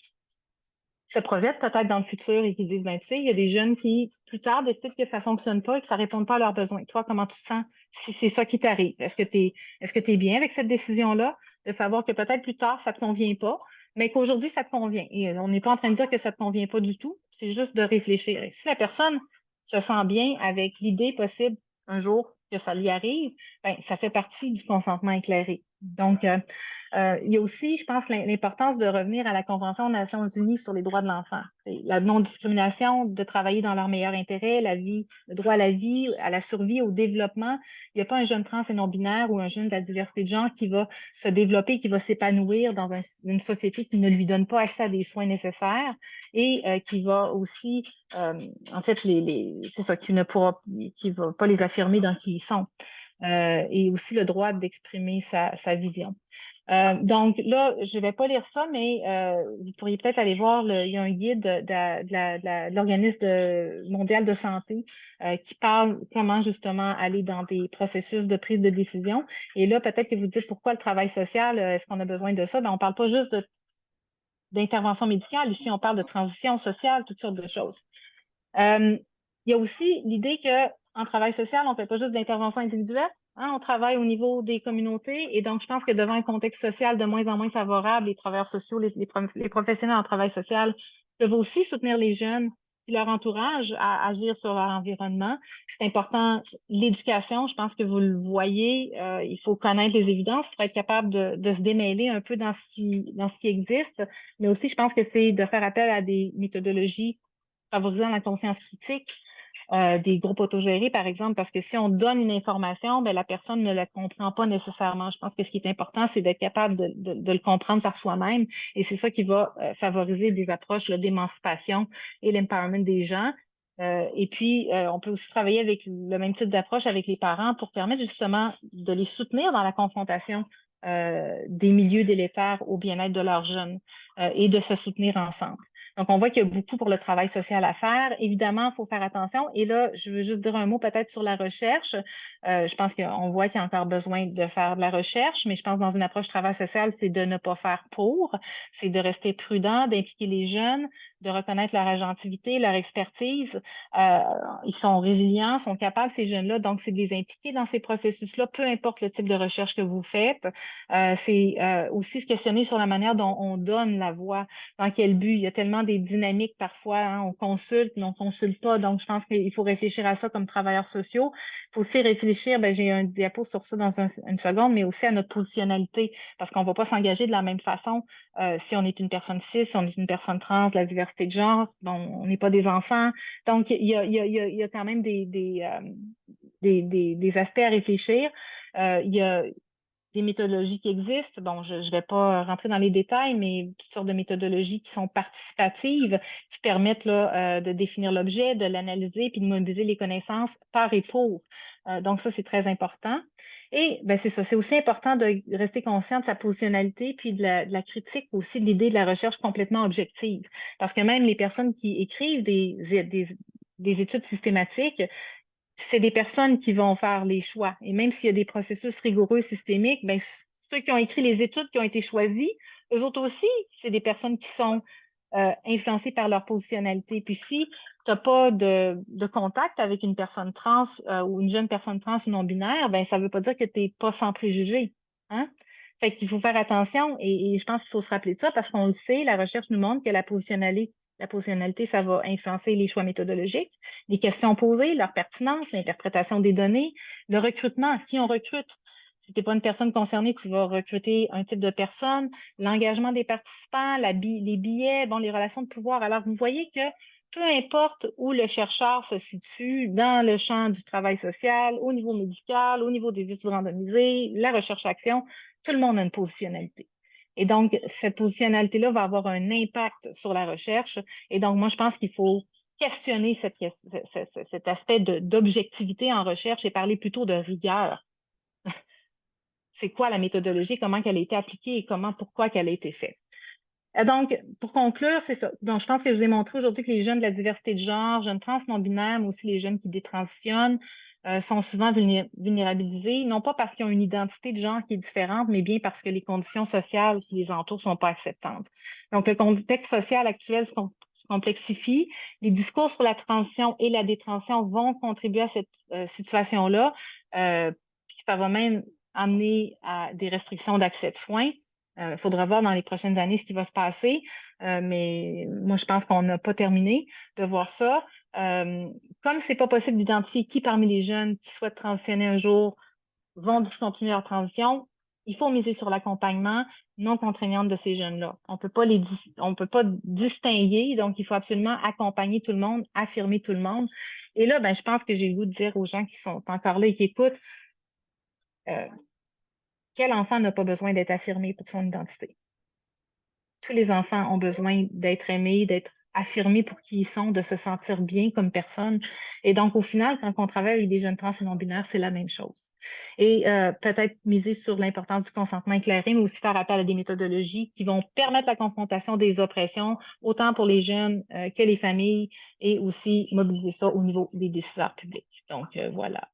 se projettent peut-être dans le futur et qu'ils disent, ben, tu sais, il y a des jeunes qui, plus tard, décident que ça ne fonctionne pas et que ça ne répond pas à leurs besoins. Toi, comment tu te sens si c'est ça qui t'arrive? Est-ce que tu es bien avec cette décision-là, de savoir que peut-être plus tard, ça ne te convient pas, mais qu'aujourd'hui, ça te convient. Et on n'est pas en train de dire que ça ne te convient pas du tout, c'est juste de réfléchir. Et si la personne se sent bien avec l'idée possible un jour que ça lui arrive, ben, ça fait partie du consentement éclairé. Donc, il y a aussi, je pense, l'importance de revenir à la Convention des Nations Unies sur les droits de l'enfant. La non-discrimination, de travailler dans leur meilleur intérêt, la vie, le droit à la vie, à la survie, au développement. Il n'y a pas un jeune trans et non-binaire ou un jeune de la diversité de genre qui va se développer, qui va s'épanouir dans une société qui ne lui donne pas accès à des soins nécessaires et qui va aussi, en fait, c'est ça, qui va pas les affirmer dans qui ils sont. Et aussi le droit d'exprimer sa vision. Donc là, je ne vais pas lire ça, mais vous pourriez peut-être aller voir, il y a un guide de l'Organisme mondial de santé qui parle comment justement aller dans des processus de prise de décision. Et là, peut-être que vous dites pourquoi le travail social, est-ce qu'on a besoin de ça? Ben, on ne parle pas juste d'intervention médicale, ici on parle de transition sociale, toutes sortes de choses. Il y a aussi l'idée qu'en travail social, on ne fait pas juste de l'intervention individuelle, hein, on travaille au niveau des communautés. Et donc, je pense que devant un contexte social de moins en moins favorable, les travailleurs sociaux, les professionnels en travail social peuvent aussi soutenir les jeunes et leur entourage à agir sur leur environnement. C'est important, l'éducation, je pense que vous le voyez, il faut connaître les évidences pour être capable de se démêler un peu dans ce qui existe. Mais aussi, je pense que c'est de faire appel à des méthodologies favorisant la conscience critique, des groupes autogérés, par exemple, parce que si on donne une information, ben, la personne ne la comprend pas nécessairement. Je pense que ce qui est important, c'est d'être capable de le comprendre par soi-même, et c'est ça qui va favoriser des approches d'émancipation et l'empowerment des gens. Et puis, on peut aussi travailler avec le même type d'approche avec les parents pour permettre justement de les soutenir dans la confrontation des milieux délétères au bien-être de leurs jeunes et de se soutenir ensemble. Donc, on voit qu'il y a beaucoup pour le travail social à faire. Évidemment, il faut faire attention. Et là, je veux juste dire un mot peut-être sur la recherche. Je pense qu'on voit qu'il y a encore besoin de faire de la recherche, mais je pense que dans une approche travail social, c'est de ne pas faire pour, c'est de rester prudent, d'impliquer les jeunes, de reconnaître leur agentivité, leur expertise. Euh, Ils sont résilients, sont capables, ces jeunes-là. Donc, c'est de les impliquer dans ces processus-là, peu importe le type de recherche que vous faites. C'est aussi se questionner sur la manière dont on donne la voix, dans quel but. Il y a tellement des dynamiques parfois, hein, on consulte, mais on ne consulte pas. Donc, je pense qu'il faut réfléchir à ça comme travailleurs sociaux. Il faut aussi réfléchir, ben, j'ai un diapo sur ça dans une seconde, mais aussi à notre positionnalité, parce qu'on ne va pas s'engager de la même façon si on est une personne cis, si on est une personne trans, la diversité de genre, bon, on n'est pas des enfants. Donc, il y a quand même des aspects à réfléchir. Il y a des méthodologies qui existent. Bon, je ne vais pas rentrer dans les détails, mais toutes sortes de méthodologies qui sont participatives, qui permettent là, de définir l'objet, de l'analyser, puis de mobiliser les connaissances par et pour. Donc, ça, c'est très important. Et ben, c'est ça, c'est aussi important de rester conscient de sa positionnalité, puis de la critique aussi de l'idée de la recherche complètement objective. Parce que même les personnes qui écrivent des études systématiques, c'est des personnes qui vont faire les choix. Et même s'il y a des processus rigoureux systémiques, ben, ceux qui ont écrit les études qui ont été choisies, eux autres aussi, c'est des personnes qui sont influencées par leur positionnalité. Puis si tu n'as pas de contact avec une personne trans ou une jeune personne trans ou non-binaire, ben, ça ne veut pas dire que tu n'es pas sans préjugés. Hein? Fait qu'il faut faire attention et je pense qu'il faut se rappeler de ça parce qu'on le sait, la recherche nous montre que la positionnalité, ça va influencer les choix méthodologiques, les questions posées, leur pertinence, l'interprétation des données, le recrutement, qui on recrute. Si tu n'es pas une personne concernée, tu vas recruter un type de personne, l'engagement des participants, les billets, bon, les relations de pouvoir. Alors, vous voyez que peu importe où le chercheur se situe dans le champ du travail social, au niveau médical, au niveau des études randomisées, la recherche-action, tout le monde a une positionnalité. Et donc, cette positionnalité-là va avoir un impact sur la recherche. Et donc, moi, je pense qu'il faut questionner cet aspect d'objectivité en recherche et parler plutôt de rigueur. C'est quoi la méthodologie, comment elle a été appliquée et pourquoi qu'elle a été faite. Donc, pour conclure, c'est ça. Donc, je pense que je vous ai montré aujourd'hui que les jeunes de la diversité de genre, jeunes trans non-binaires, mais aussi les jeunes qui détransitionnent, sont souvent vulnérabilisés, non pas parce qu'ils ont une identité de genre qui est différente, mais bien parce que les conditions sociales qui les entourent sont pas acceptantes. Donc, le contexte social actuel se complexifie. Les discours sur la transition et la détransition vont contribuer à cette situation-là. Puis ça va même amener à des restrictions d'accès de soins. Il faudra voir dans les prochaines années ce qui va se passer, mais moi, je pense qu'on n'a pas terminé de voir ça. Comme c'est pas possible d'identifier qui parmi les jeunes qui souhaitent transitionner un jour vont discontinuer leur transition, il faut miser sur l'accompagnement non contraignant de ces jeunes-là. On peut pas distinguer, donc il faut absolument accompagner tout le monde, affirmer tout le monde. Et là, ben, je pense que j'ai le goût de dire aux gens qui sont encore là et qui écoutent, euh, quel enfant n'a pas besoin d'être affirmé pour son identité? Tous les enfants ont besoin d'être aimés, d'être affirmés pour qui ils sont, de se sentir bien comme personne. Et donc, au final, quand on travaille avec des jeunes trans et non-binaires, c'est la même chose. Et peut-être miser sur l'importance du consentement éclairé, mais aussi faire appel à des méthodologies qui vont permettre la confrontation des oppressions, autant pour les jeunes que les familles, et aussi mobiliser ça au niveau des décideurs publics. Donc, voilà.